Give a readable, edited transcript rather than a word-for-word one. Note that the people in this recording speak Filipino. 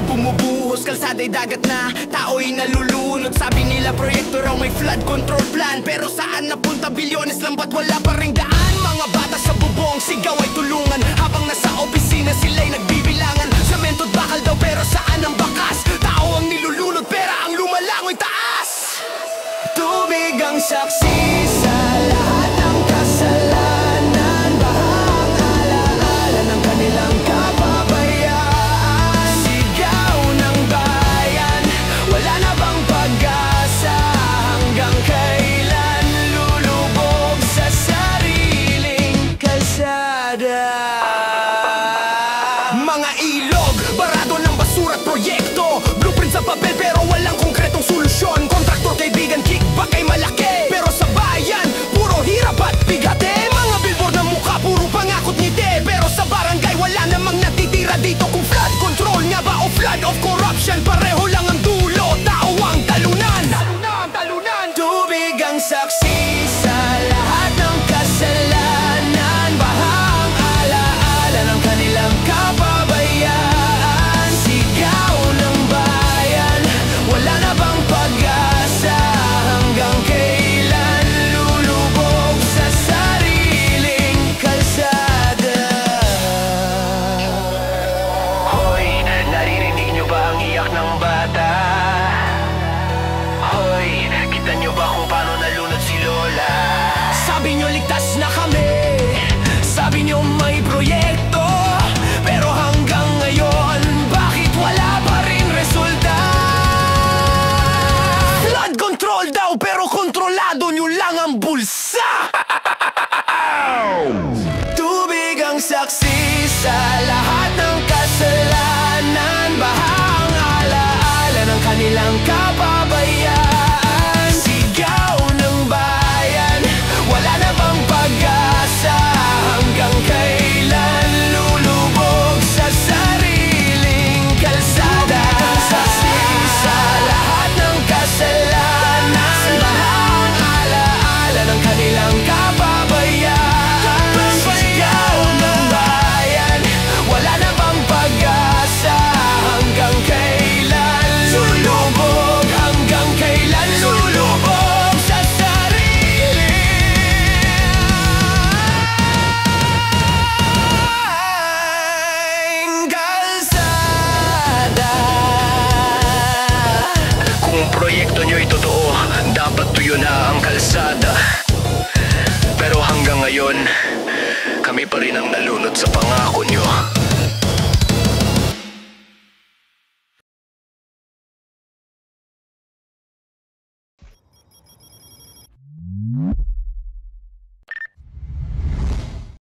Bumubuhos, kalsada'y dagat na, tao'y nalulunod. Sabi nila proyekto raw may flood control plan, pero saan napunta? Bilyones lang ba't wala pa ring daan? Mga bata sa bubong, sigaw ay tulungan, habang nasa opisina sila'y nagbibilangan. Semento't bakal daw pero saan ang bakas? Tao ang nilulunod, pera ang lumalangoy taas. Tubig ang saksi sa lahat ng kasalanan, bahang alaala ng kanilang kapabayaan. Mga ilog, barado ng basura at proyekto, blueprint sa papel pero walang konkretong solusyon. Kontraktor, kaibigan, kickback ay malaki, pero sa bayan, puro hirap at bigate. Mga billboard na mukha, puro pangakot ngiti, pero sa barangay wala namang natitira dito. Kung flood control nga ba o flood of corruption, pareho lang ang dulo, tao ang talunan. Tubig ang saksi sa lahat ng kasalanan, bahang alaala ng kanilang kapabayaan. Sigaw ng bayan, wala na bang pag-asa? Hanggang kailan lulubog sa sariling kalsada? Hoy, naririnig nyo ba ang iyak ng bata? Hoy, kita nyo ba kung paano nalunod si Lola? Sabi nyo ligtas na kami, sabi nyo may proyekto, pero hanggang ngayon, bakit wala pa rin resulta? Flood control daw, pero kontrolado nyo lang ang bulsa. Tubig ang saksi sa lahat ng kasalanan, bahang alaala ng kanilang kapabayaan. Sigaw ng bayan, wala na bang pag-asa? Hanggang kailan lulubog sa sariling kalsada? Saksi sa lahat ng kasalanan, bahang alaala ng kanilang kapabayaan. Sigaw ng bayan, wala na bang pag-asa? Hanggang kailan lulubog? Hanggang kailan lulubog sa sariling kalsada? Kung proyekto nyo'y totoo, dapat tuyo na ang kalsada. Pero hanggang ngayon, kami pa rin ang nalunod sa pangako nyo.